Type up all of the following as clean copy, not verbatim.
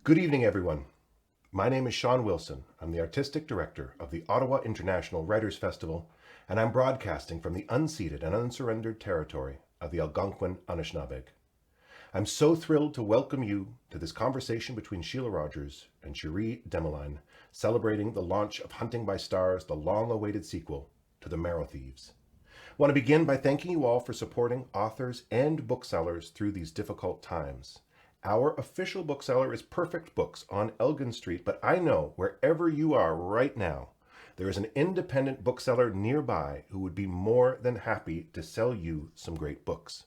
Good evening, everyone. My name is Sean Wilson. I'm the Artistic Director of the Ottawa International Writers Festival, and I'm broadcasting from the unceded and unsurrendered territory of the Algonquin Anishinaabe. I'm so thrilled to welcome you to this conversation between Shelagh Rogers and Cherie Dimaline, celebrating the launch of Hunting by Stars, the long-awaited sequel to The Marrow Thieves. I want to begin by thanking you all for supporting authors and booksellers through these difficult times. Our official bookseller is Perfect Books on Elgin Street, but I know wherever you are right now, there is an independent bookseller nearby who would be more than happy to sell you some great books.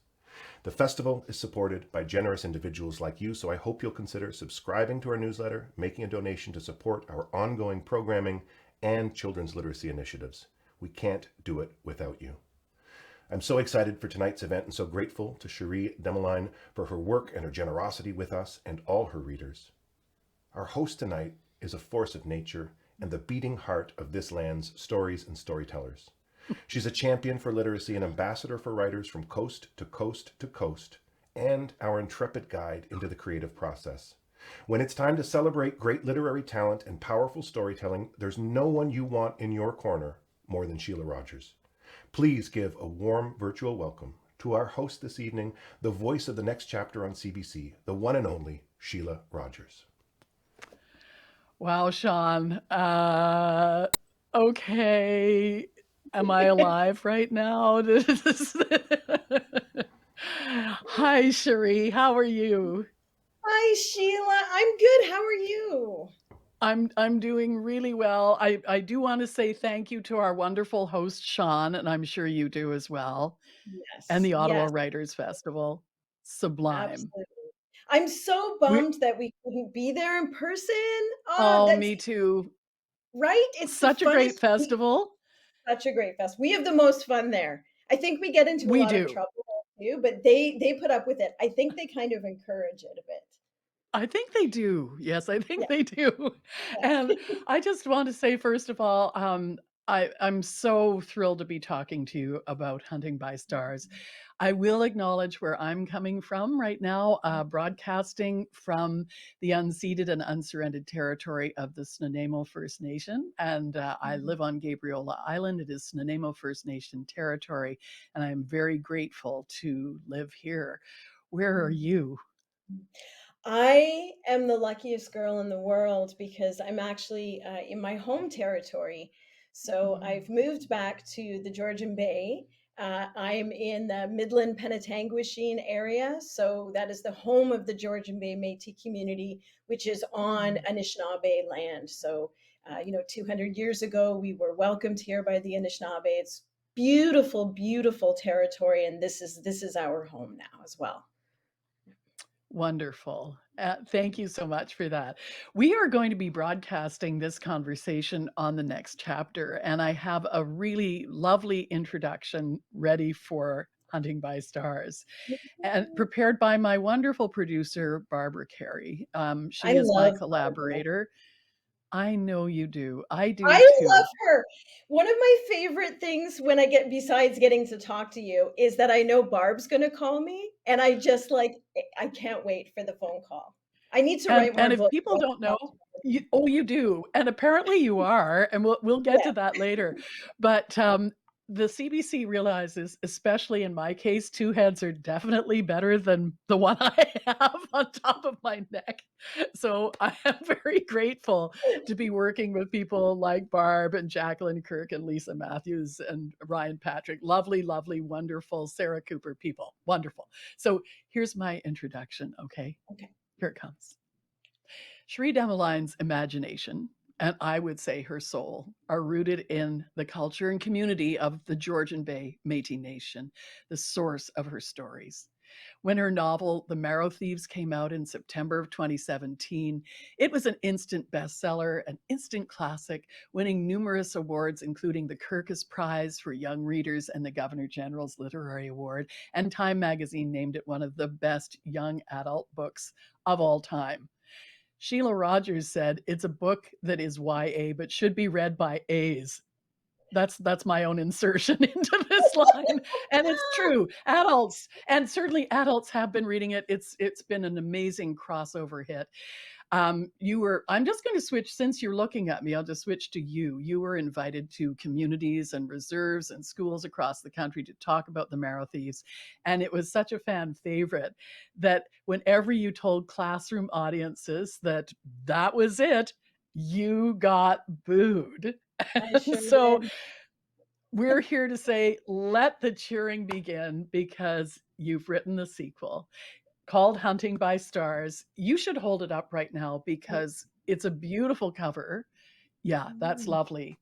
The festival is supported by generous individuals like you, so I hope you'll consider subscribing to our newsletter, making a donation to support our ongoing programming and children's literacy initiatives. We can't do it without you. I'm so excited for tonight's event and so grateful to Cherie Dimaline for her work and her generosity with us and all her readers. Our host tonight is a force of nature and the beating heart of this land's stories and storytellers. She's a champion for literacy, an ambassador for writers from coast to coast to coast, and our intrepid guide into the creative process. When it's time to celebrate great literary talent and powerful storytelling, there's no one you want in your corner more than Shelagh Rogers. Please give a warm virtual welcome to our host this evening, the voice of the next chapter on CBC, the one and only Shelagh Rogers. Wow, Sean. Okay. Am I alive right now? Hi, Cherie. How are you? Hi, Sheila. I'm good. How are you? I'm doing really well. I do want to say thank you to our wonderful host, Sean, and I'm sure you do as well, and Yes, the Ottawa yes, Writers Festival. Sublime. absolutely. I'm so We bummed that we couldn't be there in person. Oh, That's me too. right. It's the Such a great funnest. festival. Such a great fest. We have the most fun there. I think we get into a We lot of do. trouble too, but they put up with it. I think they kind of encourage it a bit. I think they do. Yes, I Yeah, think they do. And yeah. I just want to say, first of all, I'm so thrilled to be talking to you about Hunting by Stars. I will acknowledge where I'm coming from right now, broadcasting from the unceded and unsurrendered territory of the Snuneymuxw First Nation. And I live on Gabriola Island. It is Snuneymuxw First Nation territory. And I'm very grateful to live here. Where are you? I am the luckiest girl in the world because I'm actually in my home territory. So I've moved back to the Georgian Bay. I'm in the Midland Penetanguishene area. So that is the home of the Georgian Bay Métis community, which is on Anishinaabe land. So, 200 years ago, we were welcomed here by the Anishinaabe. It's beautiful, beautiful territory. And this is our home now as well. Wonderful. Thank you so much for that. We are going to be broadcasting this conversation on the next chapter, and I have a really lovely introduction ready for Hunting by Stars and prepared by my wonderful producer, Barbara Carey. I She is my love Barbara. collaborator. I know you do. I do I love too. her. One of my favorite things when I get besides getting to talk to you is that I know Barb's gonna call me, and I just I can't wait for the phone call. I need to write And more if books. people don't know, you do, and apparently you are, and we'll get Yeah. to that later. But the CBC realizes, especially in my case, two heads are definitely better than the one I have on top of my neck. So I am very grateful to be working with people like Barb and Jacqueline Kirk and Lisa Matthews and Ryan Patrick. Lovely, lovely, wonderful Sarah Cooper people. Wonderful. So here's my introduction, okay? Okay. Here it comes. Cherie Dimaline's imagination, and I would say her soul, are rooted in the culture and community of the Georgian Bay Métis Nation, the source of her stories. When her novel, The Marrow Thieves, came out in September of 2017, it was an instant bestseller, an instant classic, winning numerous awards, including the Kirkus Prize for Young Readers and the Governor General's Literary Award. And Time magazine named it one of the best young adult books of all time. Shelagh Rogers said, "It's a book that is YA, but should be read by A's." That's my own insertion into this line, and it's true. Adults, and certainly adults, have been reading it. It's been an amazing crossover hit. I'm just going to switch, since you're looking at me, I'll just switch to you. You were invited to communities and reserves and schools across the country to talk about the Marrow Thieves. And it was such a fan favorite that whenever you told classroom audiences that that was it, you got booed. I And sure so did. we're here to say, let the cheering begin, because you've written the sequel called Hunting by Stars. You should hold it up right now because it's a beautiful cover. Yeah, that's lovely.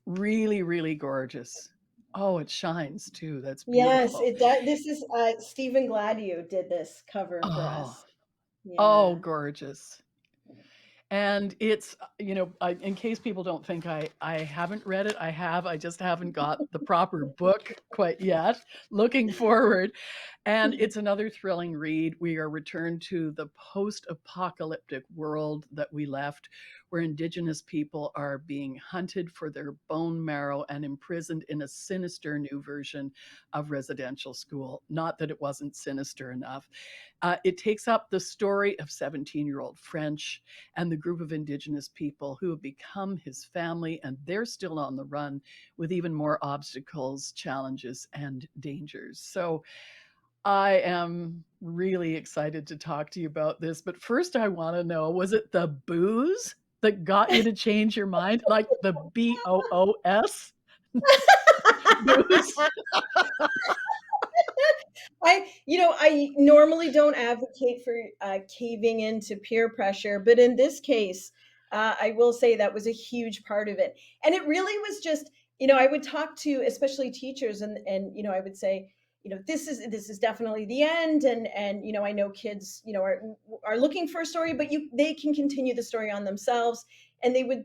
Really, really gorgeous. Oh, it shines too. That's Yes, beautiful. it does. This is Stephen Gladio did this cover for Oh, us. oh, Yeah. gorgeous. And it's, in case people don't think I haven't read it, I have. I just haven't got the proper book quite yet. Looking forward. And it's another thrilling read. We are returned to the post-apocalyptic world that we left, where Indigenous people are being hunted for their bone marrow and imprisoned in a sinister new version of residential school. Not that it wasn't sinister enough. It takes up the story of 17-year-old French and the group of Indigenous people who have become his family, and they're still on the run with even more obstacles, challenges, and dangers. So I am really excited to talk to you about this. But first, I want to know, was it the booze that got you to change your mind? Like the BOOS booze? I normally don't advocate for caving into peer pressure, but in this case, I will say that was a huge part of it. And it really was just, I would talk to especially teachers, and I would say, this is definitely the end, and I know kids, are looking for a story, but they can continue the story on themselves, and they would,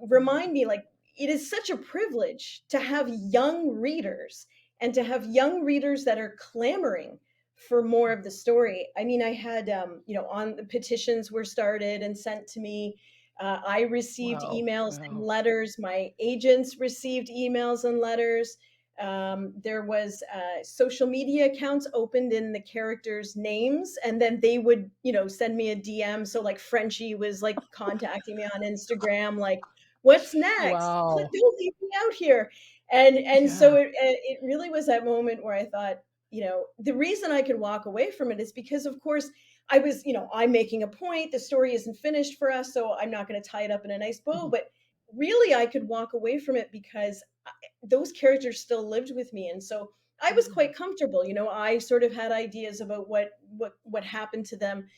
remind me, like, it is such a privilege to have young readers, and to have young readers that are clamoring for more of the story. I mean, I had, on the petitions were started and sent to me. I received Wow. emails and Wow. letters. My agents received emails and letters. There was social media accounts opened in the characters' names, and then they would, send me a DM. So like Frenchie was like contacting me on Instagram, like, "What's next? Wow. Don't leave me out here." And so Yeah. it really was that moment where I thought, the reason I could walk away from it is because, of course, I was, I'm making a point. The story isn't finished for us, so I'm not going to tie it up in a nice bow. Mhm. But really, I could walk away from it because those characters still lived with me, and so I was Mm. quite comfortable. I sort of had ideas about what happened to them.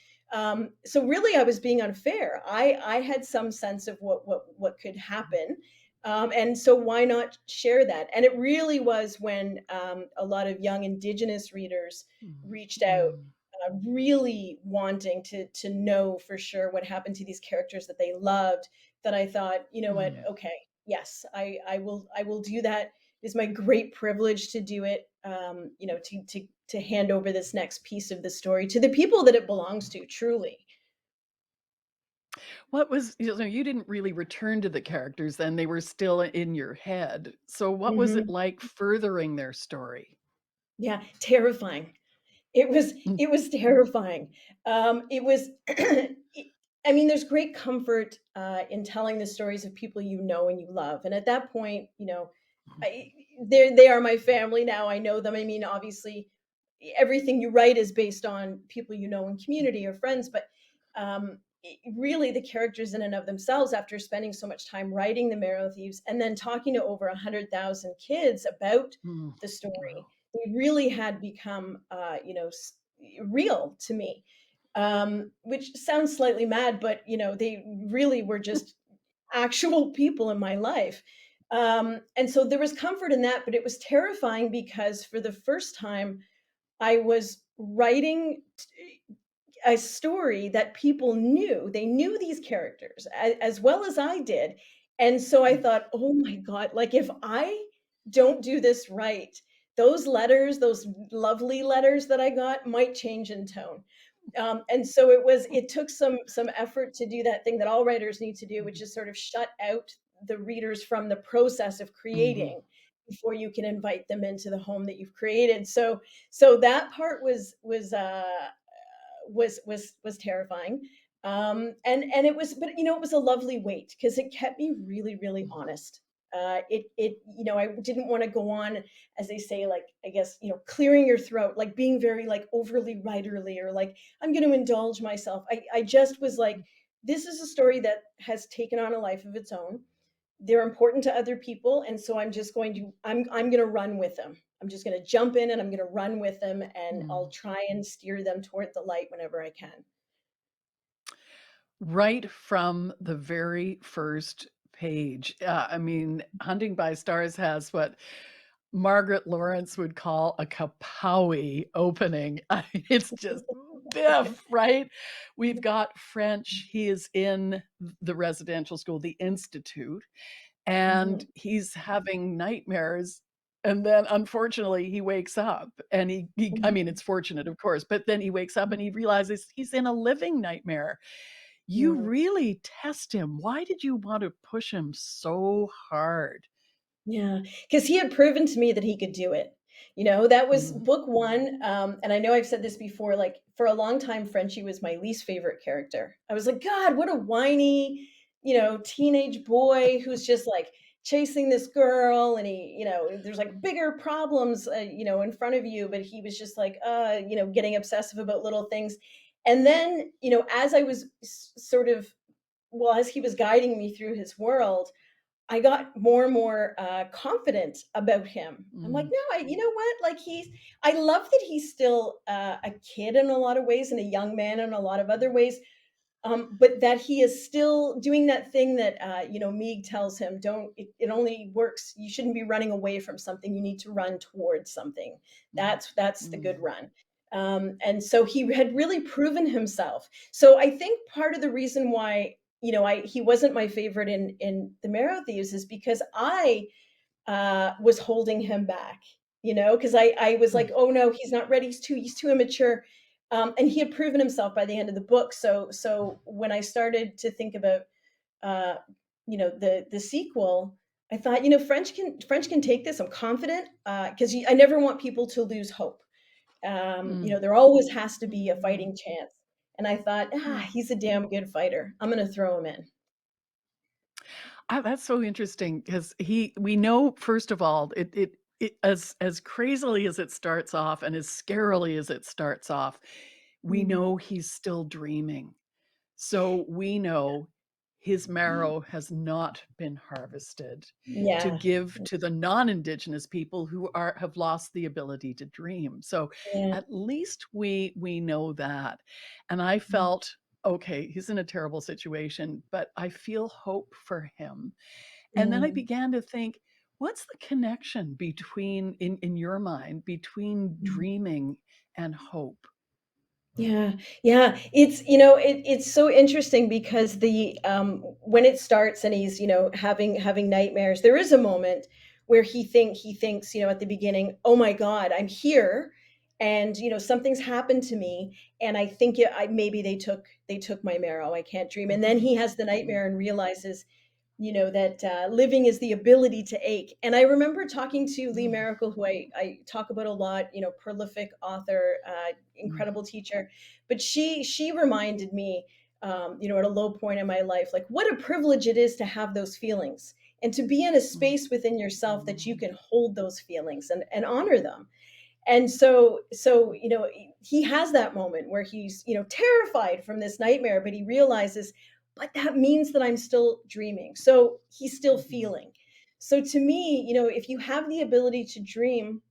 So really, I was being unfair. I had some sense of what could happen, and so why not share that? And it really was when a lot of young Indigenous readers Mm. reached out, Mm. really wanting to know for sure what happened to these characters that they loved, that I thought, you know what, Mm. okay, yes, I will do that. It is my great privilege to do it. To hand over this next piece of the story to the people that it belongs to, truly. What was, you didn't really return to the characters then, they were still in your head. So what was it Hmm. like furthering their story? Yeah, terrifying. It was Mm. it was terrifying. It was I mean, there's great comfort in telling the stories of people you know and you love. And at that point, I, they are my family now. I know them. I mean, obviously, everything you write is based on people you know in community or friends, but really the characters in and of themselves, after spending so much time writing the Marrow Thieves and then talking to over 100,000 kids about Mm. the story, Wow. they really had become, real to me. Which sounds slightly mad, but they really were just actual people in my life. And so there was comfort in that, but it was terrifying because for the first time, I was writing a story that people knew. They knew these characters as well as I did. And so I Mm. thought, oh my God, like if I don't do this right, those letters, those lovely letters that I got might change in tone. And so it took some effort to do that thing that all writers need to do, which is sort of shut out the readers from the process of Mhm. creating before you can invite them into the home that you've created. So that part was terrifying. And it was, but it was a lovely wait because it kept me really, really honest. I didn't want to go on, as they say, like, I guess, clearing your throat, like being very like overly writerly, or like, I'm going to indulge myself. I just was like, this is a story that has taken on a life of its own. They're important to other people, and so I'm going to run with them. I'm just going to jump in and I'm going to run with them, and I'll Mm. try and steer them toward the light whenever I can. Right from the very first page. I mean, Hunting by Stars has what Margaret Lawrence would call a kapowie opening. I mean, it's just biff, right? We've got French. He is in the residential school, the Institute, and Mhm. he's having nightmares. And then unfortunately he wakes up and I mean, Mhm. it's fortunate, of course, but then he wakes up and he realizes he's in a living nightmare. You Yeah. really test him. Why did you want to push him so hard? Yeah, because he had proven to me that he could do it. That was Mhm. book one. And I know I've said this before, like, for a long time, Frenchie was my least favorite character. I was like, God, what a whiny, teenage boy who's just like chasing this girl. And there's like bigger problems, in front of you. But he was just like, getting obsessive about little things. And then, as I was sort of, well, as he was guiding me through his world, I got more and more confident about him. I'm like, Mm, no, you know what? Like, I love that he's still a kid in a lot of ways and a young man in a lot of other ways. But that he is still doing that thing that Meeg tells him, don't it only works, you shouldn't be running away from something, you need to run towards something. mm, That's the good mm, run. And so he had really proven himself. So I think part of the reason why he wasn't my favorite in the Marrow Thieves is because I was holding him back, because I was mm, like, oh no, he's not ready. He's too immature. And he had proven himself by the end of the book. So when I started to think about, uh, the sequel, I thought, French can take this. I'm confident, because I never want people to lose hope. mm, There always has to be a mm, fighting chance. And I thought, mm. he's a damn good fighter. I'm going to throw him in. That's so interesting because we know, first of all, as crazily as it starts off and as scarily as it starts off, we Mhm. know he's still dreaming. So we know his marrow has not been harvested to Yeah, give to the non-Indigenous people who have lost the ability to dream. So yeah. at least we know that. And I Mhm. felt, okay, he's in a terrible situation, but I feel hope for him. And then I Mm. began to think, what's the connection between, in your mind, between Mm. dreaming and hope? Yeah, yeah. It's so interesting because the when it starts and he's having nightmares, there is a moment where he thinks at the beginning, oh my God, I'm here, and something's happened to me, and I think maybe they took my marrow. I can't dream, and then Mhm, he has the mhm, nightmare and realizes that living is the ability to ache. And I remember talking to Lee mm, Miracle, who I talk about a lot, prolific author, mhm, incredible teacher. But she reminded me, at a low point in my life, like what a privilege it is to have those feelings and to be in a mm, space within yourself that you can hold those feelings and honor them. And so he has that moment where he's terrified from this nightmare, but he realizes, but that means that I'm still dreaming, so he's still mhm, feeling. So to me, if you have the ability to dream,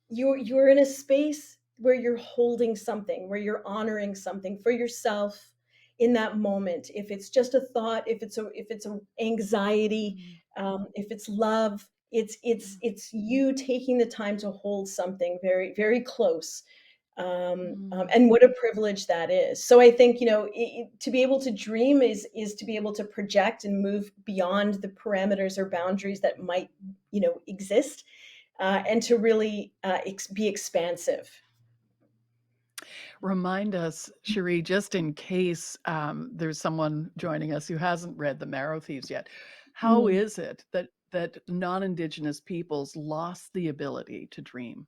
you're in a space where you're holding something, where you're honoring something for yourself in that moment. If it's just a thought, if it's a anxiety, mm, if it's love, mm, it's you taking the time to hold something very, very close. mm. And what a privilege that is. So I think to be able to dream is to be able to project and move beyond the parameters or boundaries that might exist, and to really be expansive. Remind us, Cherie, just in case there's someone joining us who hasn't read The Marrow Thieves yet, how Mm. is it that non-Indigenous peoples lost the ability to dream?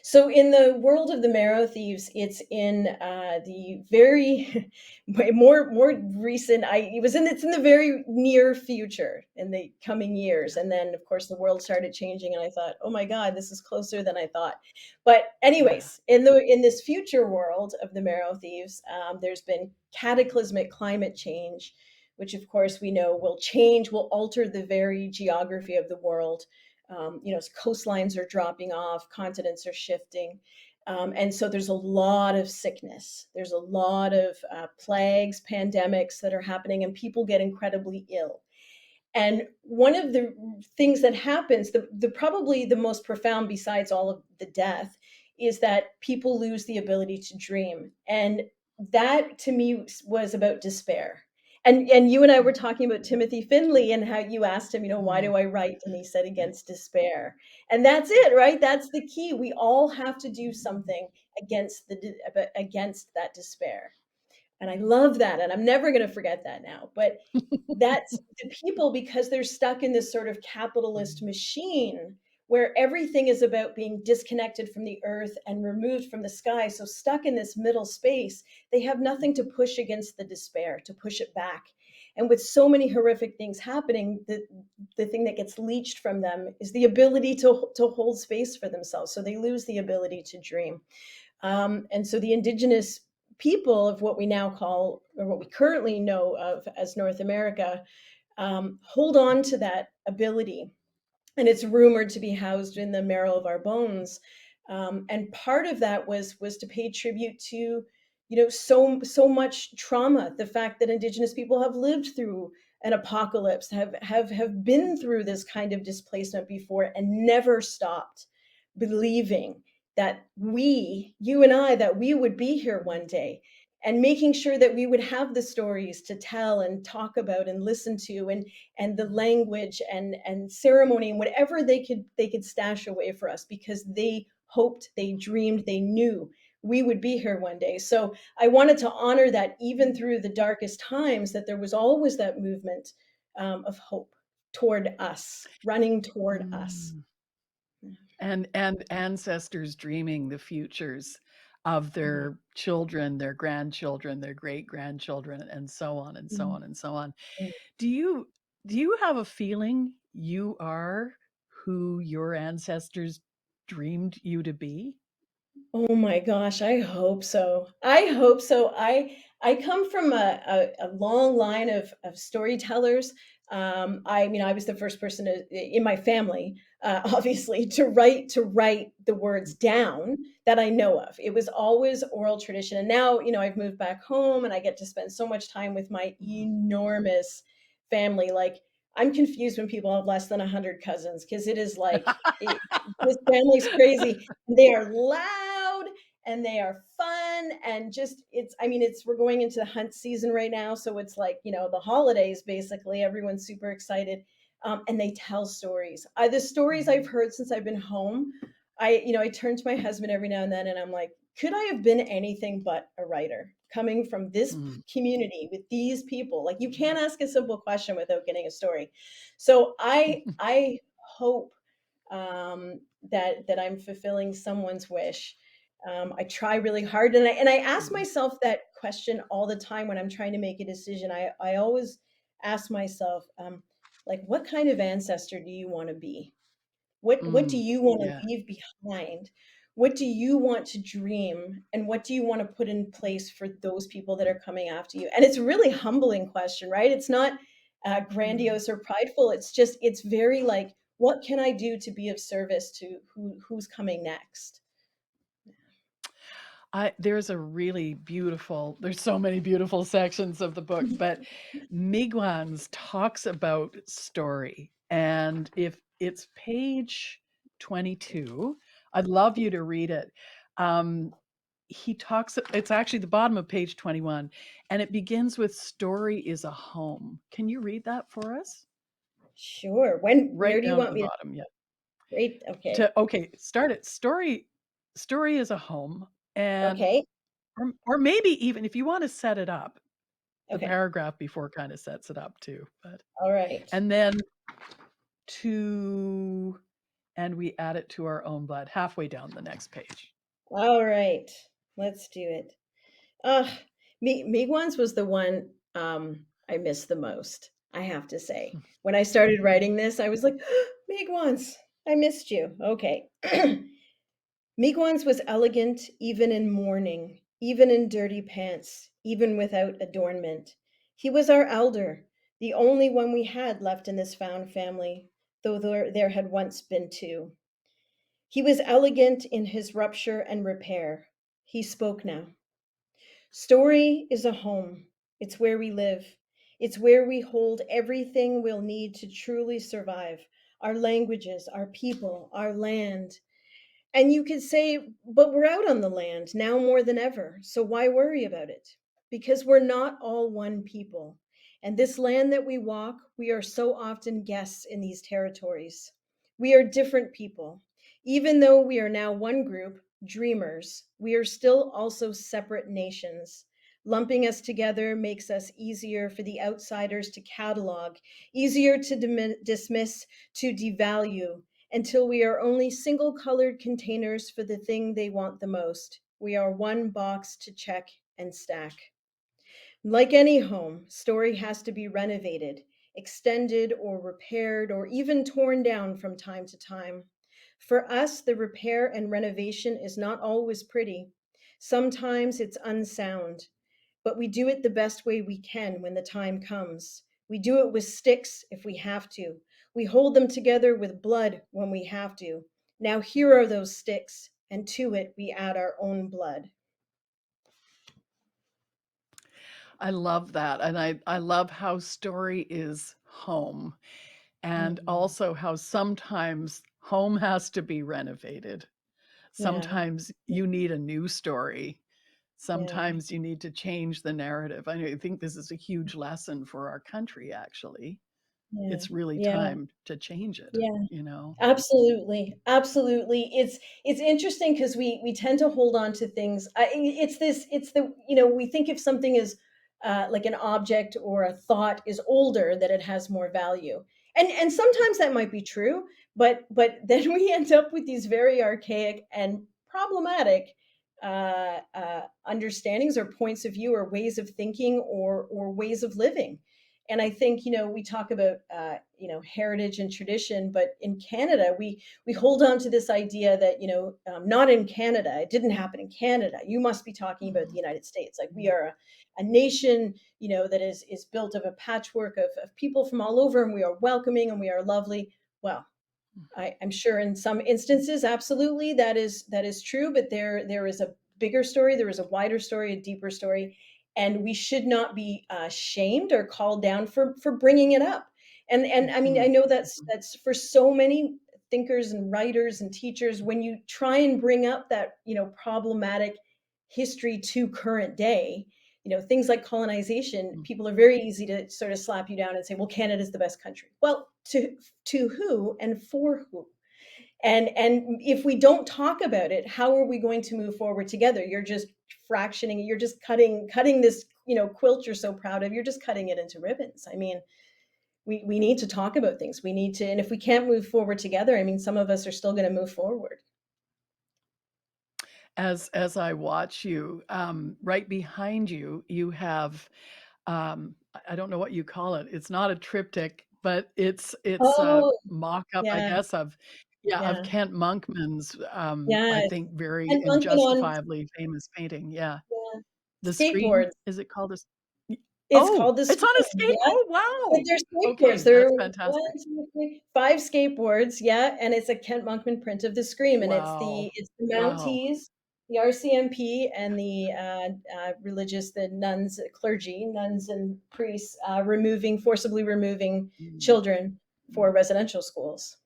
So in the world of the Marrow Thieves, it's in the very more recent. It's in the very near future in the coming years, and then of course the world started changing, and I thought, oh my God, this is closer than I thought. But Yeah. anyways, in this future world of the Marrow Thieves, there's been cataclysmic climate change, which of course we know will alter the very geography of the world. Coastlines are dropping off, continents are shifting. And so there's a lot of sickness. There's a lot of plagues, pandemics that are happening, and people get incredibly ill. And one of the things that happens, the probably the most profound besides all of the death, is that people lose the ability to dream. And that to me was about despair. And you and I were talking about Timothy Finley and how you asked him, why Mm. do I write? And he said against despair. And that's it, right? That's the key. We all have to do something against that despair. And I love that. And I'm never going to forget that now. But that's the people, because they're stuck in this sort of capitalist machine where everything is about being disconnected from the earth and removed from the sky. So, stuck in this middle space, they have nothing to push against the despair, to push it back. And with so many horrific things happening, the thing that gets leached from them is the ability to hold space for themselves. So, they lose the ability to dream. And so the indigenous people of what we now call, or what we currently know of as North America, hold on to that ability. And it's rumored to be housed in the marrow of our bones. And part of that was to pay tribute to, so much trauma. The fact that Indigenous people have lived through an apocalypse, have been through this kind of displacement before, and never stopped believing that you and I, that we would be here one day, and making sure that we would have the stories to tell and talk about and listen to, and the language and ceremony and whatever they could stash away for us, because they hoped, they dreamed, they knew we would be here one day. So I wanted to honor that, even through the darkest times, that there was always that movement of hope toward us, running toward us. Mm. And ancestors dreaming the futures of Mhm. their children, their grandchildren, their great grandchildren, and so on and so Mhm. on and so on. Mhm. Do you do you have a feeling you are who your ancestors dreamed you to be? Oh my gosh, I hope so. I hope so. I come from a long line of storytellers. I was the first person in my family, obviously, to write the words down that I know of. It was always oral tradition, and now I've moved back home, and I get to spend so much time with my enormous family. Like, I'm confused when people have less than 100 cousins, because it is like this family's crazy. They are loud and they are fun, and just it's we're going into the hunt season right now, so it's like the holidays, basically everyone's super excited. And they tell stories. The stories I've heard since I've been home, I turn to my husband every now and then, and I'm like, could I have been anything but a writer, coming from this Mm. community with these people? Like, you can't ask a simple question without getting a story. So I hope that I'm fulfilling someone's wish. I try really hard, and I ask Mm. myself that question all the time when I'm trying to make a decision. I always ask myself, like, what kind of ancestor do you want to be? What do Mm. you want Yeah. to leave behind? What do you want to dream, and what do you want to put in place for those people that are coming after you? And it's a really humbling question, right? It's not Mm. grandiose or prideful. It's very like, what can I do to be of service to who's coming next? There's so many beautiful sections of the book, but Migwans talks about story. And if it's page 22, I'd love you to read it. Um, it's actually the bottom of page 21, and it begins with story is a home. Can you read that for us? Sure. Where Right do you down at want the me bottom, yeah. to? Right. Okay. Okay, start it. Story is a home. And Okay. or maybe even if you want to set it up, the Okay. paragraph before kind of sets it up too. But All right. and then and we add it to our own blood halfway down the next page. All right. Let's do it. Miigwans was the one I missed the most, I have to say. When I started writing this, I was like, Miigwans, I missed you. Okay. Miigwans was elegant even in mourning, even in dirty pants, even without adornment. He was our elder, the only one we had left in this found family, though there had once been two. He was elegant in his rupture and repair. He spoke now. Story is a home. It's where we live. It's where we hold everything we'll need to truly survive, our languages, our people, our land. And you could say, but we're out on the land now more than ever. So why worry about it? Because we're not all one people. And this land that we walk, we are so often guests in these territories. We are different people. Even though we are now one group, dreamers, we are still also separate nations. Lumping us together makes us easier for the outsiders to catalog, easier to dismiss, to devalue, until we are only single colored containers for the thing they want the most. We are one box to check and stack. Like any home, story has to be renovated, extended or repaired, or even torn down from time to time. For us, the repair and renovation is not always pretty. Sometimes it's unsound, but we do it the best way we can when the time comes. We do it with sticks if we have to. We hold them together with blood when we have to. Now, here are those sticks, and to it we add our own blood. I love that. And I love how story is home, and also how sometimes home has to be renovated. Yeah, Sometimes you need a new story. yeah, Sometimes you need to change the narrative. I think this is a huge lesson for our country, actually. yeah, It's really yeah, time to change it, yeah. you know? Absolutely, absolutely. It's interesting because we tend to hold on to things. It's the we think if something is like an object or a thought is older that it has more value, and sometimes that might be true. But then we end up with these very archaic and problematic understandings or points of view or ways of thinking or ways of living. And I think we talk about heritage and tradition, but in Canada we hold on to this idea that not in Canada, it didn't happen in Canada. You must be talking about the United States. Like we are a nation that is built of a patchwork of people from all over, and we are welcoming and we are lovely. Well, I'm sure in some instances, absolutely, that is true. But there is a bigger story, there is a wider story, a deeper story, and we should not be shamed or called down for bringing it up. And I mean, I know that's for so many thinkers and writers and teachers. When you try and bring up that problematic history to current day, things like colonization, people are very easy to sort of slap you down and say, well, Canada's the best country. Well, to who and for who? And if we don't talk about it, how are we going to move forward together? You're just fractioning it. You're just cutting this quilt you're so proud of. You're just cutting it into ribbons. I mean, we need to talk about things. We need to, and if we can't move forward together, I mean, some of us are still going to move forward. As I watch you, right behind you, you have I don't know what you call it. It's not a triptych, but it's a Oh, mock-up, I yeah, guess, of yeah, Kent Monkman's, I yes. think very And and monkey on justifiably famous painting. Yeah. The screen, skateboards. is it called y It's Oh, called the it's on a Scream, skate yeah. oh, But wow! they're skateboards. Okay, There that's are 1, fantastic. 2, 3, 5 skateboards, yeah, and it's a Kent Monkman print of the Scream, and Wow. it's the Wow. Mounties, the RCMP, and the the nuns, clergy, nuns and priests, forcibly removing Mm, children mm. for residential schools.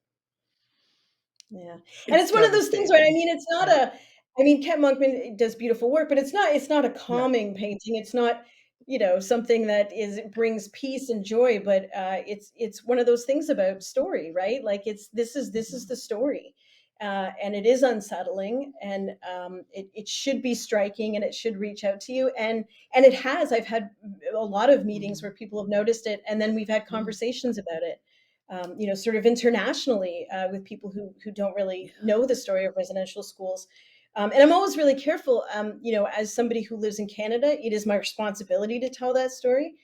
Yeah. And It's it's one of those things where, I devastating. mean, it's not Yeah. a I mean, Kent Monkman does beautiful work, but it's not a Yeah. calming painting. It's not, something that brings peace and joy, but it's one of those things about story, right? Like this is Mhm. the story. and it is unsettling, and it should be striking, and it should reach out to you, and it has. I've had a lot of meetings where people have noticed it, and then we've had conversations about it, sort of internationally, with people who don't really know the story of residential schools. And I'm always really careful, as somebody who lives in Canada, it is my responsibility to tell that story.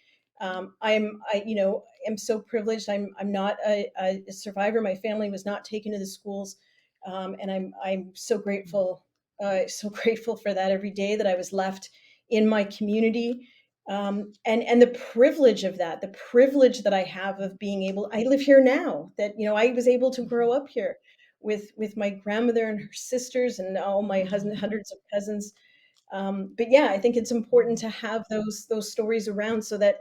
Am so privileged. I'm not a survivor. My family was not taken to the schools, and I'm so grateful, so grateful for that every day that I was left in my community, and the privilege of that, the privilege that I have of being able. I live here now. That I was able to grow up here with my grandmother and her sisters and all my hundreds of cousins. But yeah, I think it's important to have those stories around, so that,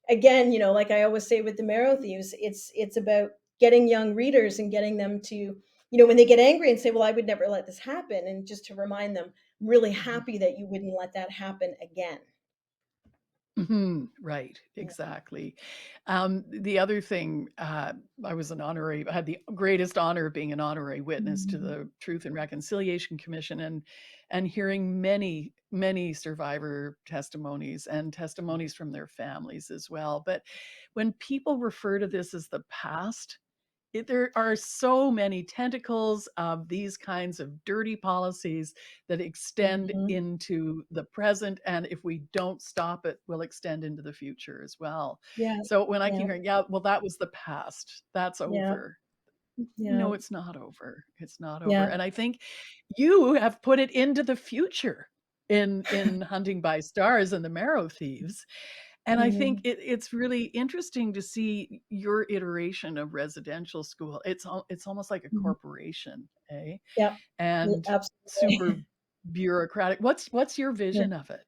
again, like I always say with the Marrow Thieves, it's about getting young readers and getting them to, when they get angry and say, well, I would never let this happen, and just to remind them, I'm really happy that you wouldn't let that happen again. Right, Yeah. exactly. The other thing, I had the greatest honor of being an honorary witness to the Truth and Reconciliation Commission, and hearing many, many survivor testimonies and testimonies from their families as well. But when people refer to this as the past, there are so many tentacles of these kinds of dirty policies that extend Mhm. into the present, and if we don't stop it, will extend into the future as well. Yeah, So when I keep yeah, hearing, yeah, well, that was the past, that's yeah, over. yeah, No, it's not over. It's not over. yeah. And I think you have put it into the future in Hunting by Stars and the Marrow Thieves. And I think Mhm. it's really interesting to see your iteration of residential school. It's almost like a Mhm. corporation, eh? Yeah, yeah, And super absolutely. bureaucratic. What's your Yeah. vision of it?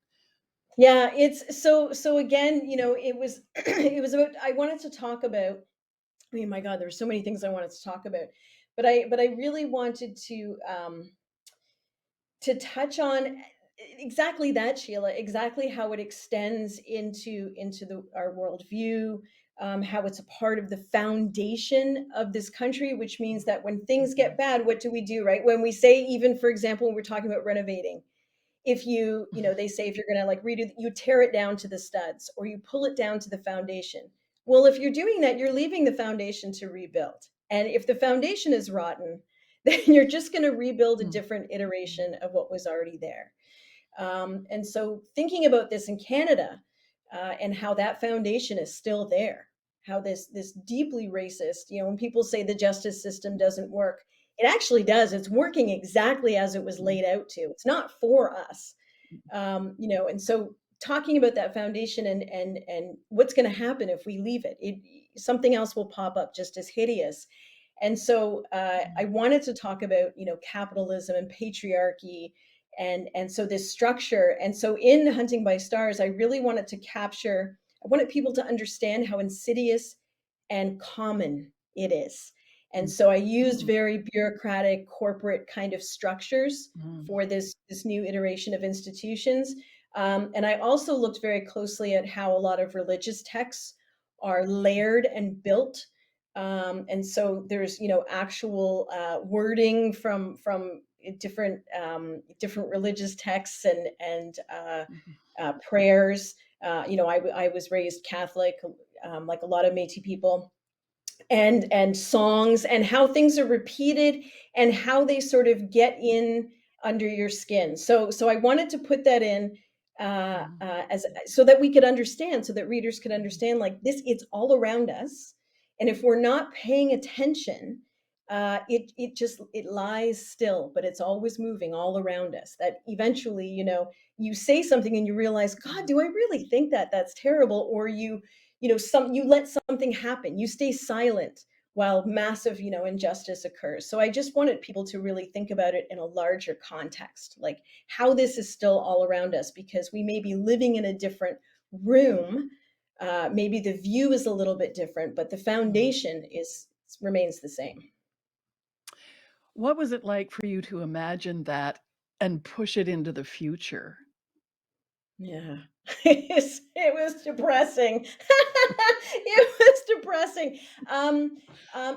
Yeah, it's so again, it was it was about. I wanted to talk about. I mean, my God, there were so many things I wanted to talk about, but I really wanted to touch on exactly that, Sheila, exactly how it extends into our worldview, how it's a part of the foundation of this country, which means that when things get bad, what do we do, right? When we say, even for example, when we're talking about renovating, if they say, if you're going to like redo, you tear it down to the studs, or you pull it down to the foundation. Well, if you're doing that, you're leaving the foundation to rebuild, and if the foundation is rotten, then you're just going to rebuild a Mm. different iteration of what was already there. And so thinking about this in Canada, and how that foundation is still there, how this deeply racist, when people say the justice system doesn't work, it actually does. It's working exactly as it was laid out to. It's not for us, and so talking about that foundation, and what's going to happen if we leave it, something else will pop up just as hideous. And so I wanted to talk about capitalism and patriarchy, and so this structure. And so in Hunting by Stars, I really wanted to capture. I wanted people to understand how insidious and common it is. And so I used Mm. very bureaucratic corporate kind of structures Mm. for this new iteration of institutions. And I also looked very closely at how a lot of religious texts are layered and built. And so there's actual wording from different religious texts, and prayers. I was raised Catholic, like a lot of Métis people, and songs, and how things are repeated, and how they sort of get in under your skin. So I wanted to put that in, as so that we could understand, so that readers could understand, like, this, it's all around us, and if we're not paying attention, it lies still, but it's always moving all around us. That eventually, you say something and you realize, God, do I really think that that's terrible? Or you let something happen, you stay silent while massive injustice occurs. So I just wanted people to really think about it in a larger context, like how this is still all around us, because we may be living in a different room. Maybe the view is a little bit different, but the foundation is remains the same. What was it like for you to imagine that and push it into the future? Yeah. It was depressing. It was depressing.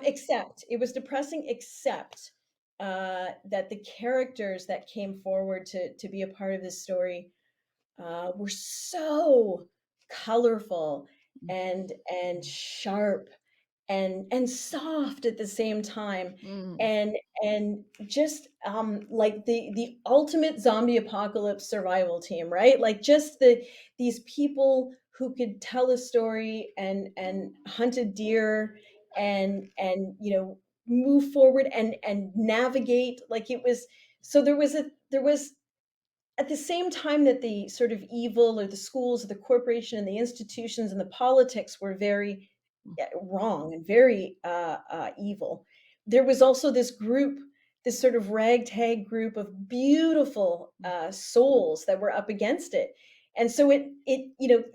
Except it was depressing, except that the characters that came forward to be a part of this story were so colorful and sharp and soft at the same time, Mm. and just like the ultimate zombie apocalypse survival team, right? Like just these people who could tell a story and hunt a deer and move forward and navigate. Like it was, so there was at the same time that the sort of evil or the schools or the corporation and the institutions and the politics were very wrong and very evil, there was also this group, this sort of ragtag group of beautiful souls that were up against it. And so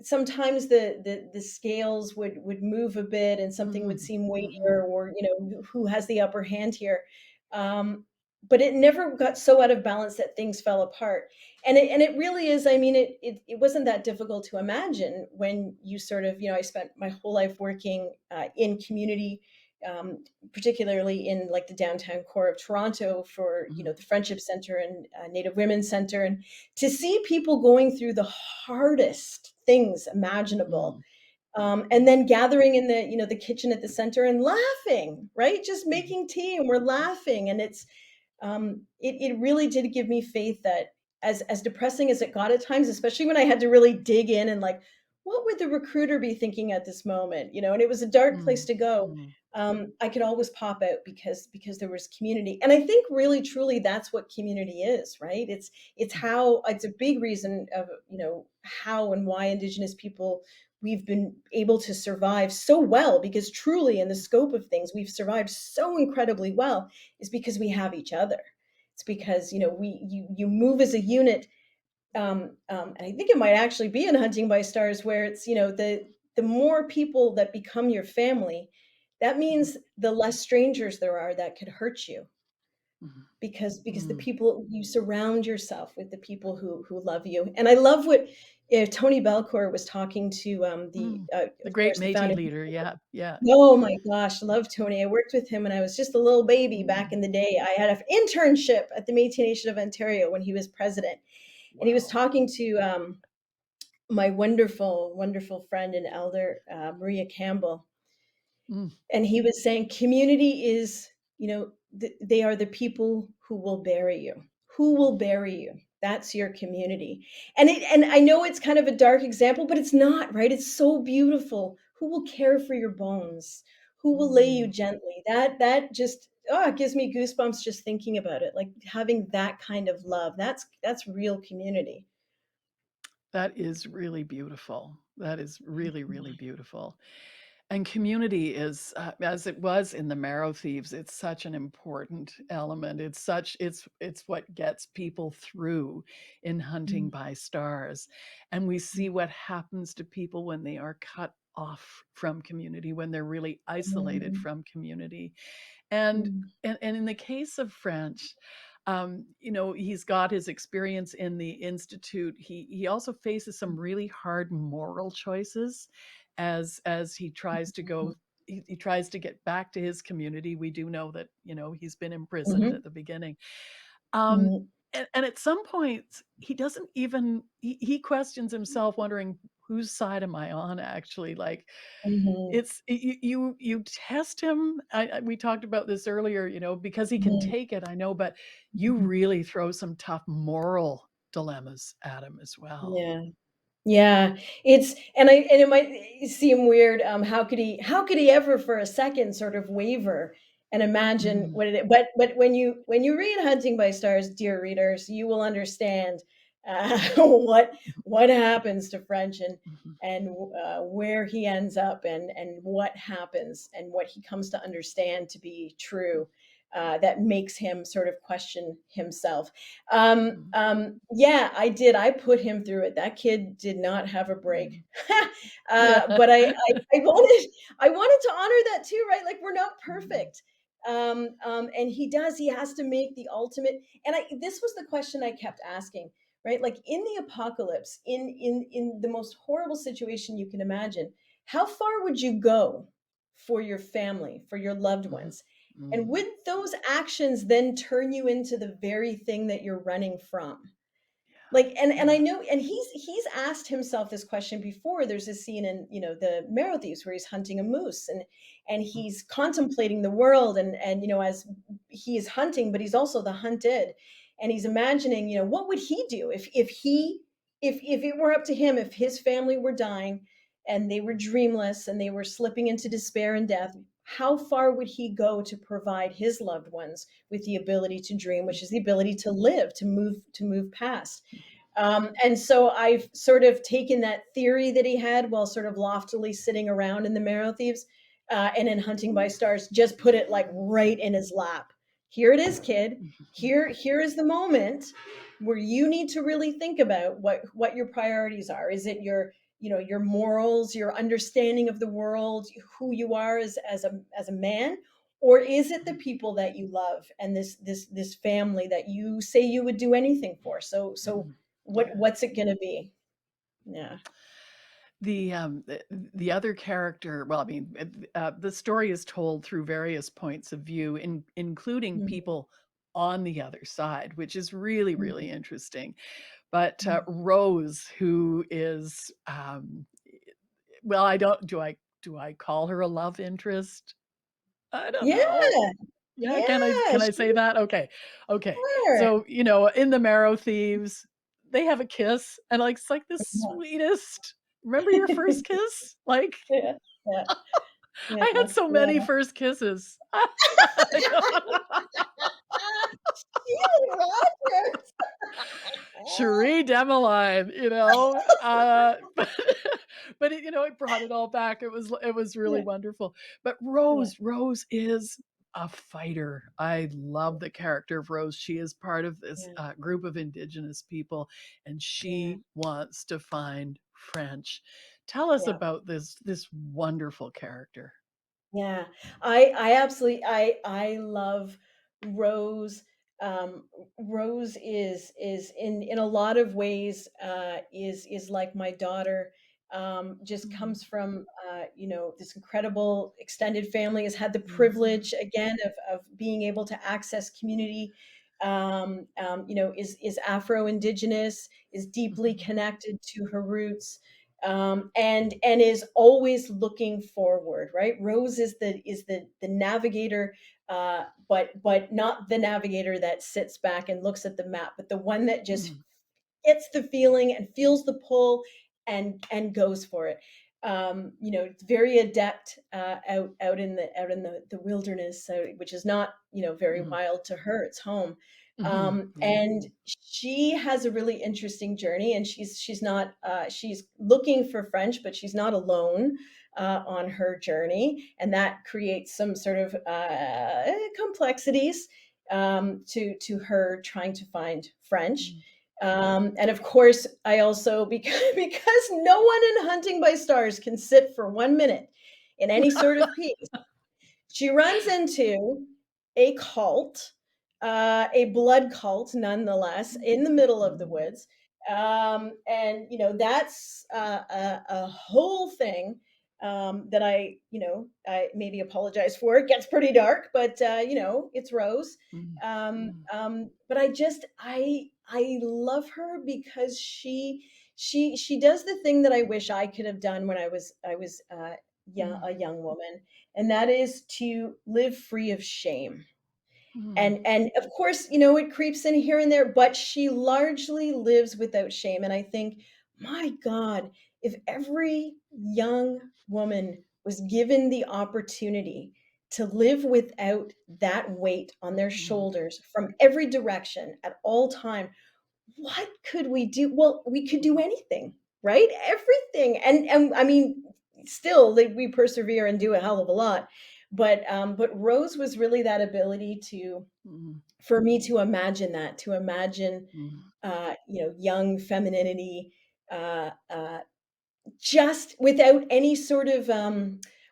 sometimes the scales would move a bit and something would Mm. seem Mm. weightier, or who has the upper hand here. um, but it never got so out of balance that things fell apart. And it really is, I mean, it wasn't that difficult to imagine when you sort of, I spent my whole life working in community, um, particularly in like the downtown core of Toronto for, Mm. the Friendship Center and Native Women's Center, and to see people going through the hardest things imaginable, Mm. and then gathering in the kitchen at the center and laughing, right? Just Mm. making tea and we're laughing. And it really did give me faith that, as depressing as it got at times, especially when I had to really dig in and like, what would the recruiter be thinking at this moment? And it was a dark place Mm. to go. Mm. I could always pop out because there was community. And I think really truly that's what community is, right? It's a big reason of, how and why Indigenous people, we've been able to survive so well, because truly in the scope of things we've survived so incredibly well, is because we have each other. It's because you move as a unit. And I think it might actually be in Hunting by Stars, where it's the more people that become your family, that Mm. means the less strangers there are that could hurt you, Mm. because the Mm. people you surround yourself with, the people who love you. And I love what Tony Belcourt was talking to, Mm. The of great course, the Métis founding. leader. Yeah. Yeah. Oh my gosh, love Tony. I worked with him when I was just a little baby back Mm. in the day. I had an internship at the Métis Nation of Ontario when he was president, and he was Wow. talking to my wonderful, wonderful friend and elder, Maria Campbell. Mm. And he was saying community is, they are the people who will bury you. Who will bury you? That's your community. And I know it's kind of a dark example, but it's not, right? It's so beautiful. Who will care for your bones? Who will lay you Mm. gently? That just, it gives me goosebumps just thinking about it. Like having that kind of love. That's real community. That is really beautiful. That is really, really beautiful. And community is, as it was in the Marrow Thieves, it's such an important element. It's what gets people through in Hunting by Stars. And we see what happens to people when they are cut off from community, when they're really isolated Mhm. from community. And Mhm. and in the case of French, he's got his experience in the institute. He also faces some really hard moral choices as he tries to go. He tries to get back to his community. We do know that he's been imprisoned Mhm. at the beginning. Um, Mhm. and at some point, he doesn't even he questions himself, wondering whose side am I on actually? Like Mhm. it's you test him. We talked about this earlier, because he can Mhm. take it, I know, but you Mhm. really throw some tough moral dilemmas at him as well. Yeah. Yeah, and it might seem weird. How could he ever for a second sort of waver and imagine Mm. what it is? But when you read Hunting by Stars, dear readers, you will understand what happens to French, Mhm. and where he ends up, and what happens and what he comes to understand to be true. That makes him sort of question himself. Mhm. Yeah, I did. I put him through it. That kid did not have a break. Mhm. Yeah. But I wanted to honor that too, right? Like we're not Mhm. perfect. And he has to make the ultimate. And this was the question I kept asking, right? Like in the apocalypse, in the most horrible situation you can imagine, how far would you go for your family, for your loved Mhm. ones? And would those actions then turn you into the very thing that you're running from? Like, and I Yeah. know, and he's asked himself this question before. There's a scene in, the Marrow Thieves where he's hunting a moose, and he's contemplating the world, and as he is hunting, but he's also the hunted, and he's imagining, what would he do if it were up to him, if his family were dying and they were dreamless and they were slipping into despair and death. How far would he go to provide his loved ones with the ability to dream, which is the ability to live, to move past? And so I've sort of taken that theory that he had while sort of loftily sitting around in the Marrow Thieves, and in Hunting by Stars, just put it like right in his lap. Here it is, kid. Here is the moment where you need to really think about what your priorities are. Is it your morals, your understanding of the world, who you are as a man, or is it the people that you love and this family that you say you would do anything for? So Yeah. what's it going to be? Yeah. The other character, well, I mean, the story is told through various points of view, including Mhm. people on the other side, which is really, really Mhm. interesting. But Mhm. Rose, who is, well, I don't, do I call her a love interest? I don't Yeah. know. Yeah, Yeah. can I say that? Okay. Okay. Sure. So, in the Marrow Thieves, they have a kiss, and, like, it's like the sweetest, "Remember your first kiss?" Like, Yeah. Yeah. I Yeah. had so Yeah. many first kisses. Sheila Rogers. Cherie Dimaline, but it brought it all back. It was really Yeah. wonderful. But Yeah. Rose is a fighter. I love the character of Rose. She is part of this Yeah. group of Indigenous people, and Yeah. she wants to find French. Tell us Yeah. about this wonderful character. Yeah, I absolutely I love Rose. Um, Rose is in a lot of ways is like my daughter. Just Mm, comes from this incredible extended family. Has had the mm, privilege again of being able to access community. Is Afro-Indigenous, is deeply mhm, connected to her roots, and is always looking forward. Right, Rose is the navigator, but not the navigator that sits back and looks at the map, but the one that just mm, gets the feeling and feels the pull and goes for it. It's very adept out in the wilderness, so, which is not very mhm, wild to her. It's home. mhm, yeah. And she has a really interesting journey, and she's not she's looking for French, but she's not alone on her journey, and that creates some sort of complexities to her trying to find French. Mm. And of course, I also because no one in Hunting by Stars can sit for 1 minute in any sort of peace. She runs into a cult, a blood cult, nonetheless, in the middle of the Mm, woods. And that's a whole thing that I maybe apologize for. It gets pretty dark, but it's Rose. mm, mm, But I love her because she does the thing that I wish I could have done when I was mm, a young woman, and that is to live free of shame. mm, And of course, it creeps in here and there, but she largely lives without shame. And I think, my God, if every young woman was given the opportunity to live without that weight on their mm, shoulders from every direction at all time, what could we do? Well, we could do anything, right? Everything. And I mean, still, like, we persevere and do a hell of a lot. But Rose was really that ability to mm, for me to imagine that, to imagine mm, young femininity, just without any sort of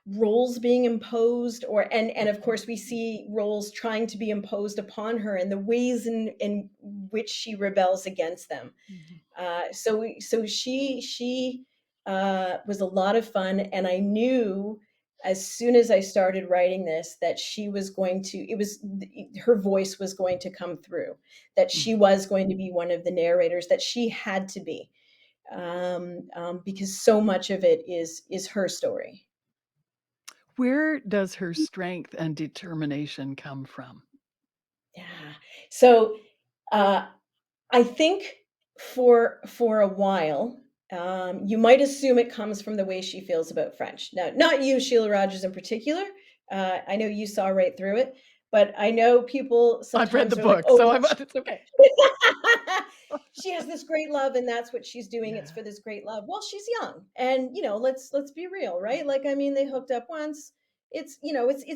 roles being imposed, or and of mhm, course we see roles trying to be imposed upon her, and the ways in which she rebels against them. mhm, So she was a lot of fun, and I knew as soon as I started writing this, that she was going to, her voice was going to come through, that she was going to be one of the narrators, that she had to be, because so much of it is her story. Where does her strength and determination come from? Yeah. So uh, I think for a while, you might assume it comes from the way she feels about French. Now, not you, Shelagh Rogers, in particular. I know you saw right through it, but I know people I've read the sometimes are like, book, "Oh, so well, it's okay. she has this great love, and that's what she's doing. It's Yeah. for this great love." Well, she's young, and let's be real, right? Like, I mean, they hooked up once. It's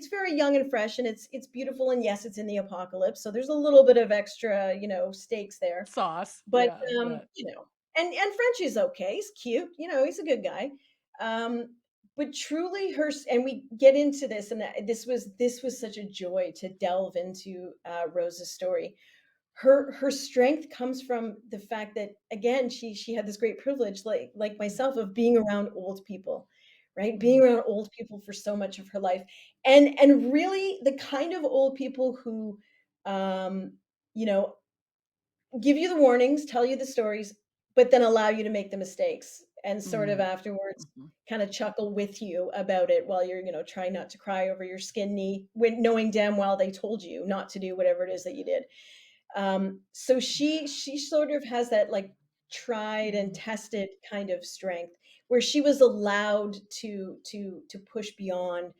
very young and fresh, and it's beautiful, and yes, it's in the apocalypse, so there's a little bit of extra, stakes there. Sauce. But Yeah, I bet. and Frenchie's okay. He's cute. He's a good guy. But truly, and we get into this, and this was such a joy to delve into Rose's story. Her strength comes from the fact that, again, she had this great privilege, like myself, of being around old people, right? Being around old people for so much of her life, and really the kind of old people who, um, you know give you the warnings, tell you the stories, but then allow you to make the mistakes, and sort of Mm, afterwards mhm, kind of chuckle with you about it, while you're, trying not to cry over your skin knee, when knowing damn well they told you not to do whatever it is that you did. So she sort of has that, like, tried and tested kind of strength, where she was allowed to push beyond,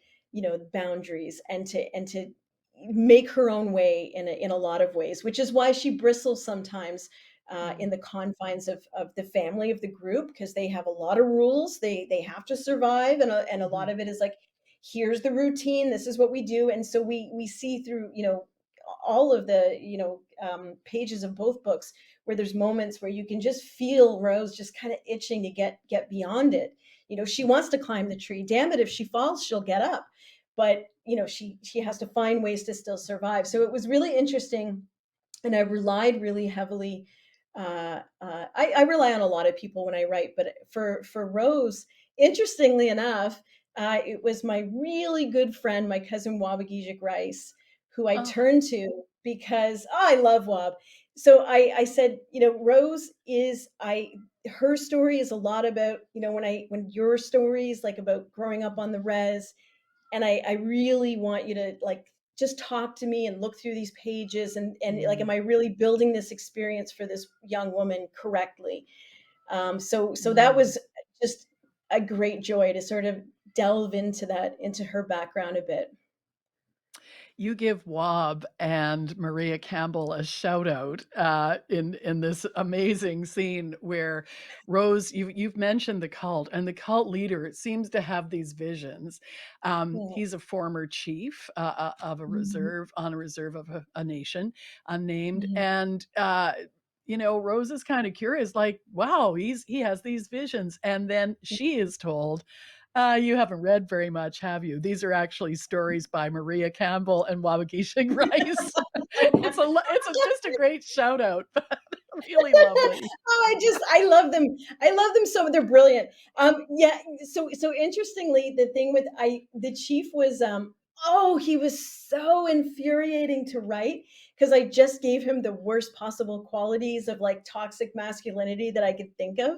boundaries, and to make her own way in a lot of ways, which is why she bristles sometimes in mm, the confines of the family, of the group, because they have a lot of rules they have to survive, and a lot mhm, of it is like, here's the routine, this is what we do. And so we see through, all of the, pages of both books, where there's moments where you can just feel Rose just kind of itching to get beyond it. She wants to climb the tree. Damn it, if she falls, she'll get up. But she has to find ways to still survive. So it was really interesting, and I relied really heavily. I rely on a lot of people when I write, but for Rose, interestingly enough, it was my really good friend, my cousin Wabagijik Rice, who I oh, turned to, because I love Wab. So I said, Rose is I her story is a lot about, when your story is like about growing up on the res, and I really want you to, like, just talk to me and look through these pages, and like, am mm, I really building this experience for this young woman correctly? So that mm. was just a great joy to sort of delve into her background a bit. You give Wob and Maria Campbell a shout out in this amazing scene where Rose, you've mentioned the cult, and the cult leader seems to have these visions. Yeah. He's a former chief of a Mhm, reserve, on a reserve of a nation unnamed, mhm. and Rose is kind of curious, like, wow, he has these visions, and then she is told, you haven't read very much, have you? These are actually stories by Maria Campbell and Wawagishig Rice. Just a great shout out, but really lovely. I love them. I love them so, they're brilliant. Yeah, so interestingly, the thing with the chief was, he was so infuriating to write, because I just gave him the worst possible qualities of, like, toxic masculinity that I could think of.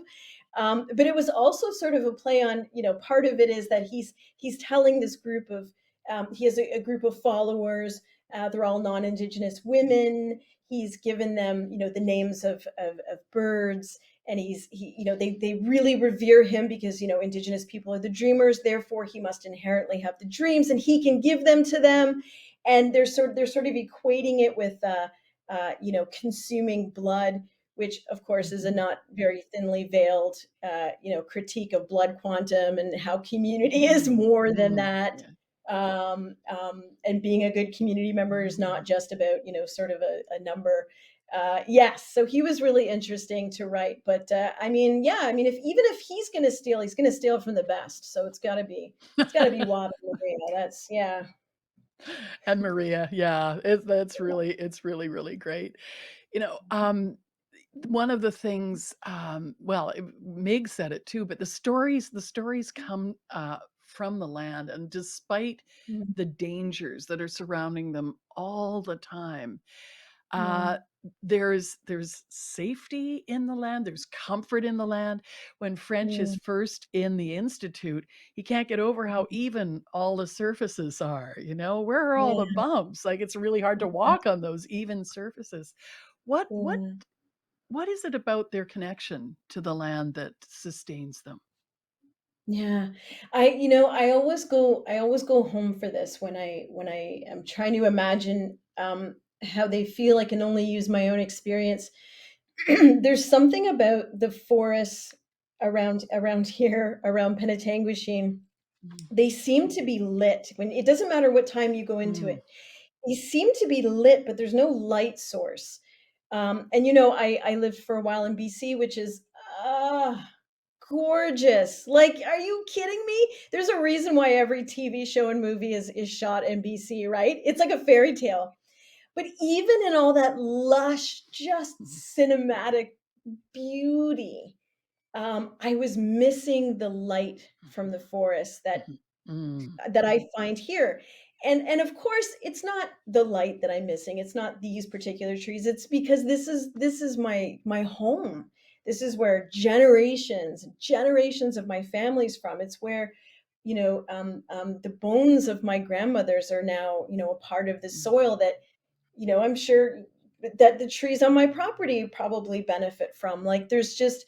But it was also sort of a play on, part of it is that he's telling this group of, he has a group of followers. They're all non-Indigenous women. He's given them, the names of birds, and they really revere him, because, Indigenous people are the dreamers. Therefore, he must inherently have the dreams, and he can give them to them. And they're sort of equating it with, consuming blood, which of course is a Mhm, not very thinly veiled, critique of blood quantum, and how community is mm, more than mm, that. yeah. And being a good community member is not just about, sort of a number. Yes, so he was really interesting to write. But I mean, yeah, I mean, if he's going to steal, he's going to steal from the best. So it's got to be Wob and Maria. That's, yeah. And Maria, yeah, it's really, really great. You know, one of the things, well, Meg said it too, but the stories come from the land, and despite Mm, the dangers that are surrounding them all the time, yeah. uh, there's safety in the land, there's comfort in the land. When French is Mm, first in the institute, he can't get over how mm, even all the surfaces are. Where are all the yeah. bumps? Like, it's really hard to Yeah. walk on those even surfaces. What what Yeah. what is it about their connection to the land that sustains them? Yeah. I always go home for this when I am trying to imagine how they feel. I can only use my own experience. There's something about the forests around here, around Penetanguishene. Mm, They seem to be lit. When it doesn't matter what time you go into mm, it. They seem to be lit, but there's no light source. And I lived for a while in BC, which is gorgeous. Like, are you kidding me? There's a reason why every TV show and movie is shot in BC, right? It's like a fairy tale. But even in all that lush, just mhm, cinematic beauty, I was missing the light from mhm, the forest mhm, mm, that I find here. And of course, it's not the light that I'm missing. It's not these particular trees. It's because this is my home. This is where generations of my family's from. It's where, the bones of my grandmothers are now, a part of the mm, soil that, I'm sure that the trees on my property probably benefit from. Like, there's just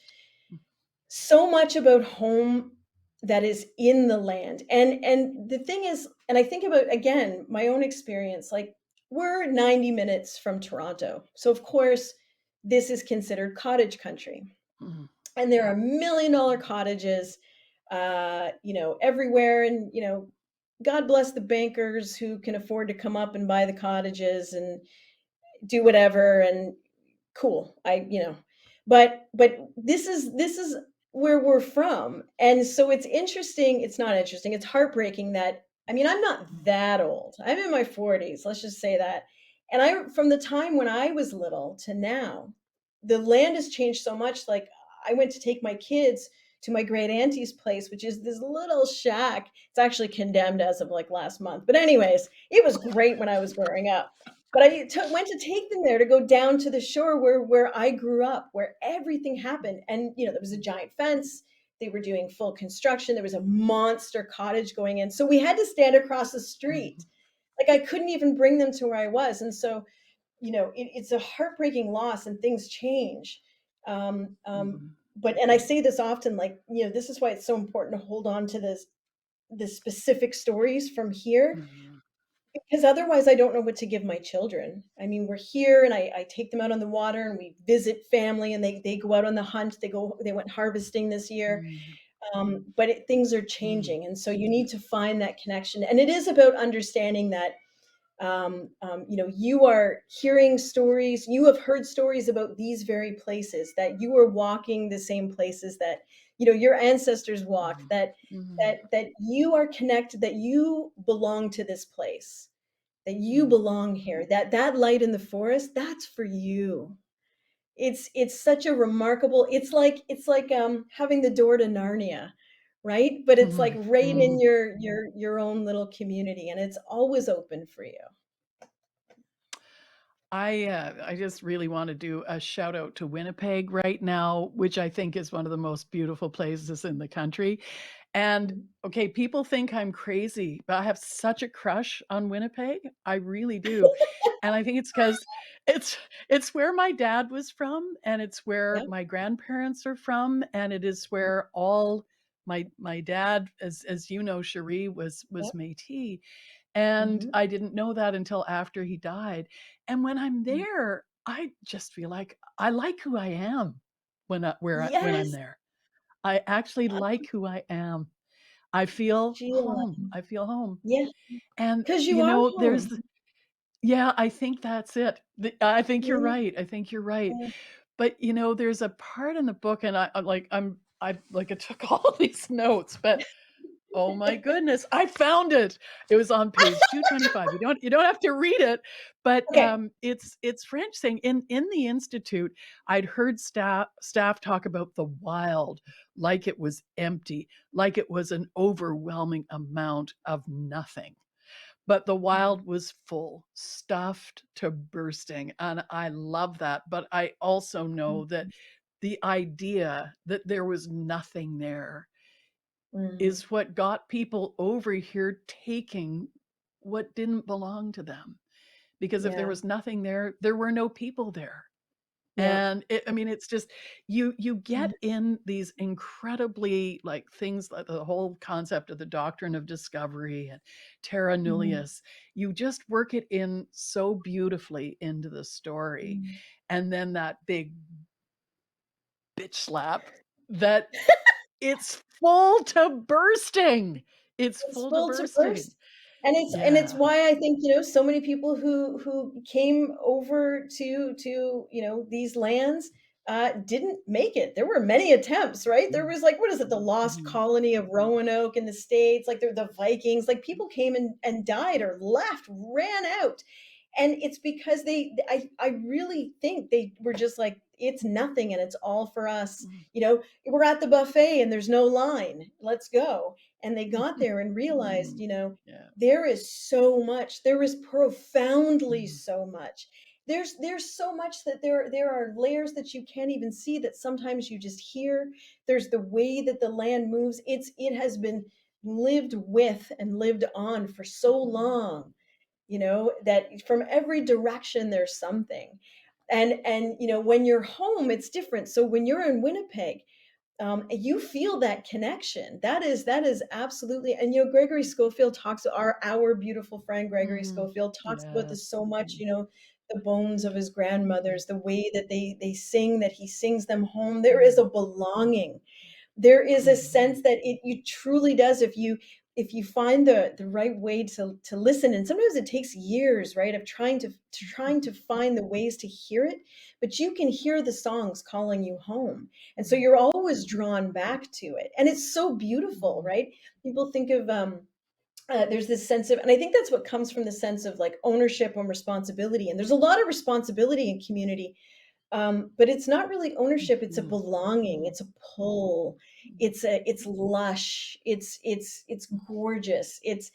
so much about home that is in the land. And the thing is, and I think about, again, my own experience, like, we're 90 minutes from Toronto, so of course this is considered cottage country, mm, and there are $1 million cottages everywhere. And God bless the bankers who can afford to come up and buy the cottages and do whatever. And cool. But this is where we're from. And so it's interesting, it's not interesting, it's heartbreaking that, I mean, I'm not mm, that old. I'm in my 40s, let's just say that. And I from the time when I was little to now, the land has changed so much. Like, I went to take my kids to my great auntie's place, which is this little shack. It's actually condemned as of like last month. But anyways, it was great when I was growing up. But went to take them there to go down to the shore where I grew up, where everything happened. And there was a giant fence. They were doing full construction. There was a monster cottage going in. So we had to stand across the street. mm, Like, I couldn't even bring them to where I was. And so, it's a heartbreaking loss, and things change. Um, um, mm, and I say this often, like, this is why it's so important to hold on to the specific stories from here, mm, because otherwise I don't know what to give my children. I mean, we're here, and I take them out on the water, and we visit family, and they go out on the hunt. They went harvesting this year. mm, But things are mm, changing. And so you need to find that connection. And it is about understanding that, you are hearing stories, you have heard stories about these very places, that you are walking the same places that, your ancestors walked, mm, that mm, that you are connected, that you belong to this place, that you mm, belong here, that light in the forest, that's for you. It's such a remarkable, it's like having the door to Narnia, right? But it's like mm, right in mm. your own little community, and it's always open for you. I just really want to do a shout out to Winnipeg right now, which I think is one of the most beautiful places in the country. And okay, people think I'm crazy, but I have such a crush on Winnipeg. I really do. And I think it's because it's it's where my dad was from, and it's where Yeah, my grandparents are from, and it is where all my dad, as you know, Cherie was yeah. Métis. And Mhm. I didn't know that until after he died. And when I'm Mm. there, I just feel like I like who I am when I'm Yes, there. I actually like who I am. I feel Sheila. home. I feel home. Yeah, And, because you are there's home. yeah, I think that's it. I think you're Yeah, right. I think you're right. yeah. But, there's a part in the book, and I like I'm I like I took all these notes, but Oh my goodness, I found it. It was on page 225. You don't have to read it, but Okay. it's French saying in the institute, I'd heard staff talk about the wild like it was empty, like it was an overwhelming amount of nothing. But the wild was full, stuffed to bursting, and I love that. But I also know that the idea that there was nothing there Mm, is what got people over here taking what didn't belong to them. Because if there yeah. was nothing there, there were no people there. Yeah. And I mean, it's just you Mm, get in these incredibly like things like the whole concept of the doctrine of discovery and terra mm, nullius. You just work it in so beautifully into the story, mm. and then that big bitch slap that it's full to bursting. It's It's full to full to bursting. burst. And it's Yeah. why I think, so many people who came over to, these lands didn't make it. There were many attempts, right? There Mhm. was like, what is it, the lost Mhm. colony of Roanoke in the States, like the Vikings, like people came and died or left, ran out. And it's because I really think they were just like, it's nothing and it's all for us. Mhm. We're at the buffet and there's no line. Let's go. And they got there and realized, Mhm. Yeah. there is so much. There is profoundly Mhm. so much. There's so much that there are layers that you can't even see, that sometimes you just hear. There's the way that the land moves. It has been lived with and lived on for so long, that from every direction there's something. And when you're home, it's different. So when you're in Winnipeg, you feel that connection. That is absolutely. And Gregory Schofield talks. Our beautiful friend Gregory Mhm. Schofield talks about this Yes. so much. Mhm. The bones of his Mhm. grandmothers, the way that they sing, that he sings them home. There is Mhm. a belonging. There is a Mhm. sense that it truly does, if you find the right way to listen. And sometimes it takes years, right, of trying to find the ways to hear it, but you can hear the songs calling you home, and so Mhm. you're always drawn back to it, and it's so beautiful, Mhm. right? People think of there's this sense of, and I think that's what comes from the sense of like ownership and responsibility, and there's a lot of responsibility in community, but it's not really ownership. It's a Mhm. belonging. Mhm. It's a pull. It's lush. It's gorgeous. It's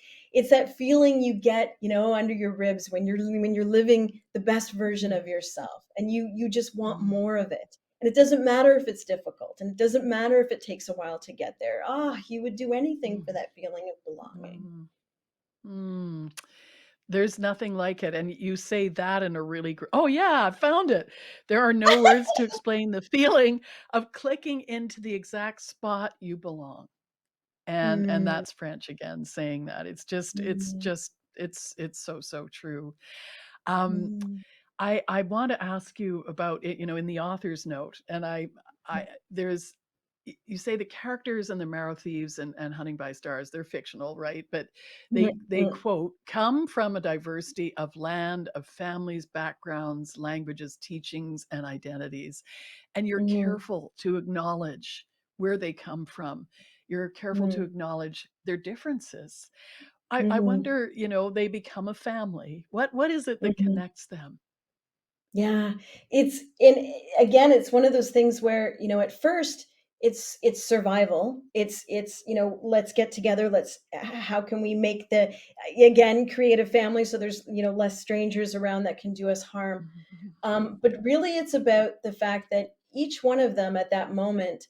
that feeling you get, under your ribs when you're living the best version Mhm. of yourself, and you just want Mhm. more of it. And it doesn't matter if it's difficult, and it doesn't matter if it takes a while to get there. You would do anything for Mhm. that feeling of belonging. Mhm. Mm. There's nothing like it, and you say that in a really oh, yeah, I found it. There are no words to explain the feeling of clicking into the exact spot you belong. And Mm, that's French again saying that. mm, It's so, so true. Um, mm, I want to ask you about it, in the author's note, and there's you say the characters in the Marrow Thieves and Hunting by Stars, they're fictional, right? But mm, they mm, quote, come from a diversity of land, of families, backgrounds, languages, teachings, and identities. And you're mm, careful to acknowledge where they come from. You're careful to mm, acknowledge their differences. I mhm, wonder, they become a family. What is it that mhm. connects them? Yeah, again, it's one of those things where, at first it's survival. It's let's get together. How can we make again, create a family so there's, less strangers around that can do us harm. Mhm. But really it's about the fact that each one of them at that moment,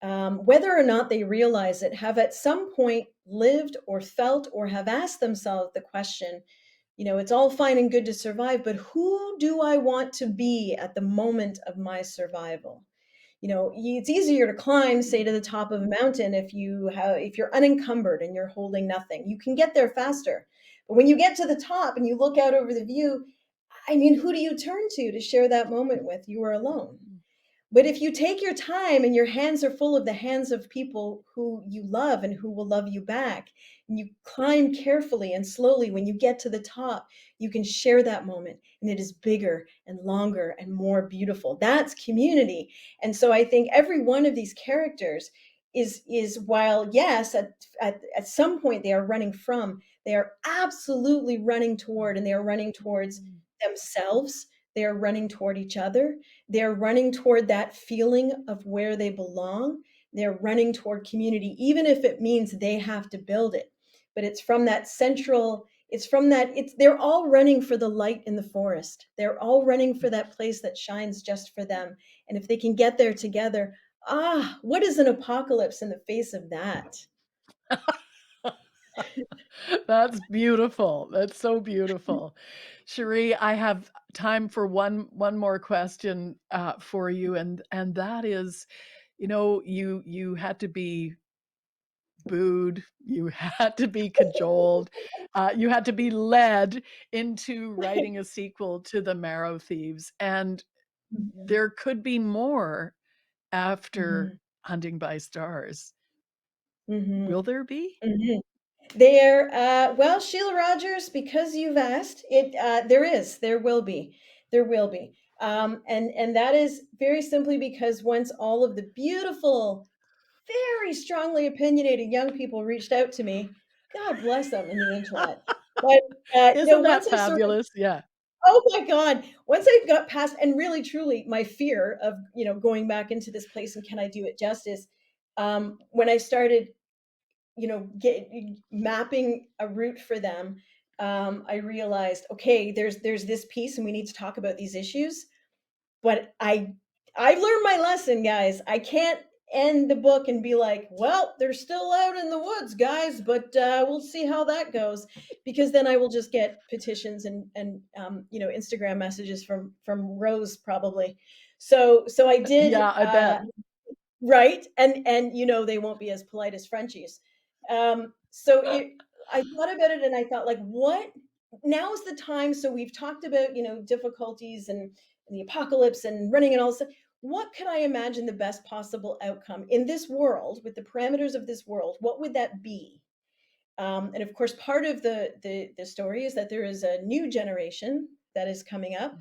whether or not they realize it, have at some point lived or felt or have asked themselves the question, it's all fine and good to survive, but who do I want to be at the moment of my survival? It's easier to climb, say, to the top of a mountain if you're unencumbered and you're holding nothing. You can get there faster. But when you get to the top and you look out over the view, I mean, who do you turn to share that moment with? You are alone. But if you take your time and your hands are full of the hands of people who you love and who will love you back, and you climb carefully and slowly, when you get to the top, you can share that moment and it is bigger and longer and more beautiful. That's community. And so I think every one of these characters, is while yes, at some point they are running from, they are absolutely running toward, and they are running towards themselves. They are running toward each other. They're running toward that feeling of where they belong. They're running toward community, even if it means they have to build it. But it's from that central, it's from that, it's, they're all running for the light in the forest. They're all running for that place that shines just for them. And if they can get there together, what is an apocalypse in the face of that? That's beautiful. That's so beautiful. Cherie, I have time for one more question for you, and that is, you had to be booed, you had to be cajoled, you had to be led into writing a sequel to the Marrow Thieves, and Mhm. there could be more after Mhm. Hunting by Stars. Mhm. Will there be? Mhm. There, well, Shelagh Rogers, because you've asked, there will be, and that is very simply because once all of the beautiful, very strongly opinionated young people reached out to me, God bless them in the internet. But no, Isn't that once I sort of, fabulous? Yeah. oh my God, once I got past, and really truly, my fear of going back into this place and can I do it justice, when I started get mapping a route for them, I realized, okay, there's this piece and we need to talk about these issues. But I learned my lesson, guys. I can't end the book and be like, well, they're still out in the woods, guys, but we'll see how that goes, because then I will just get petitions and Instagram messages from Rose probably. So I did, Yeah, I bet. right, and they won't be as polite as Frenchies. I thought about it and I thought, like, what? Now is the time. So we've talked about difficulties and the apocalypse and running and all this. What could I imagine the best possible outcome in this world with the parameters of this world? What would that be? And of course, part of the story is that there is a new generation that is coming up,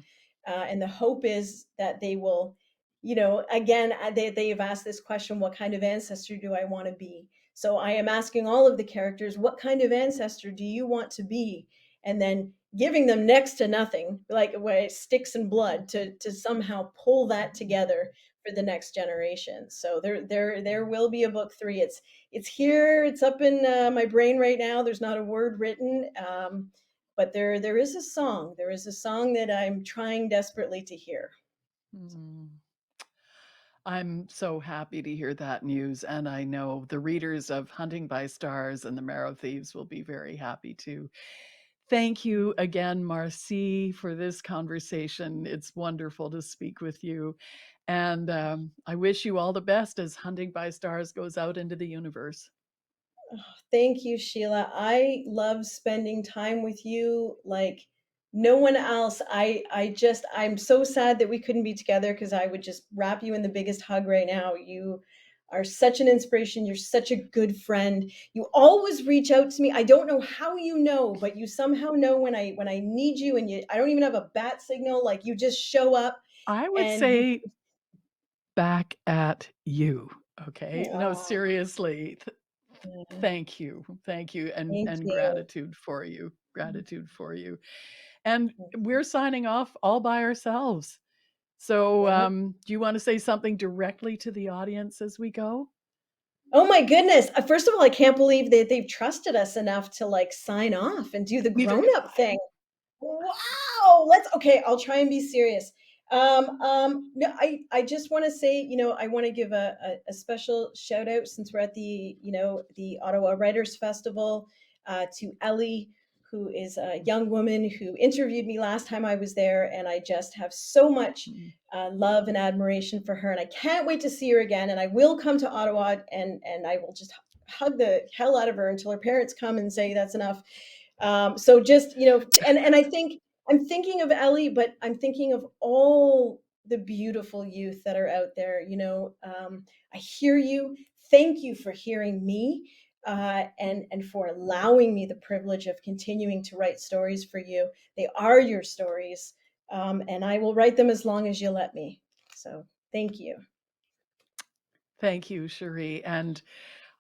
and the hope is that they will, again, they've asked this question: what kind of ancestor do I want to be? So I am asking all of the characters, what kind of ancestor do you want to be? And then giving them next to nothing, like sticks and blood, to somehow pull that together for the next generation. So there will be a book 3. It's here. It's up in my brain right now. There's not a word written, but there is a song. There is a song that I'm trying desperately to hear. Mm. I'm so happy to hear that news, and I know the readers of Hunting by Stars and the Marrow Thieves will be very happy too. Thank you again, Marcy, for this conversation. It's wonderful to speak with you. And I wish you all the best as Hunting by Stars goes out into the universe. Thank you, Sheila. I love spending time with you like no one else. I'm so sad that we couldn't be together, because I would just wrap you in the biggest hug right now. You are such an inspiration. You're such a good friend. You always reach out to me. I don't know how you know, but you somehow know when I need you, and I don't even have a bat signal. Like, you just show up I would and you. say back at you. Okay. No, Oh, seriously. yeah. Thank you. Thank you. Thank And you. gratitude for you. Gratitude for you. And we're signing off all by ourselves. So, Yeah. do you want to say something directly to the audience as we go? Oh my goodness. First of all, I can't believe that they've trusted us enough to like sign off and do the We've grown up thing. Wow. Okay, I'll try and be serious. No, I just want to say, I want to give a special shout out, since we're at the Ottawa Writers Festival, to Ellie, who is a young woman who interviewed me last time I was there. And I just have so much love and admiration for her. And I can't wait to see her again. And I will come to Ottawa, and I will just hug the hell out of her until her parents come and say that's enough. So just, and I think I'm thinking of Ellie, but I'm thinking of all the beautiful youth that are out there. I hear you. Thank you for hearing me, and for allowing me the privilege of continuing to write stories for you. They are your stories, and I will write them as long as you let me. So thank you. Thank you, Cherie. And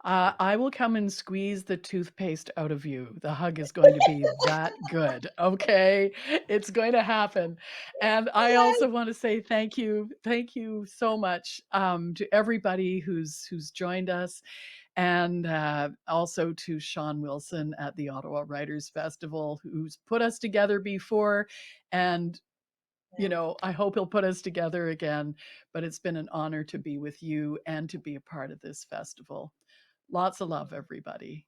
I will come and squeeze the toothpaste out of you. The hug is going to be that good. Okay. It's going to happen. And I Yes. also want to say thank you. Thank you so much to everybody who's joined us. And also to Sean Wilson at the Ottawa Writers Festival, who's put us together before. And I hope he'll put us together again, but it's been an honor to be with you and to be a part of this festival. Lots of love, everybody.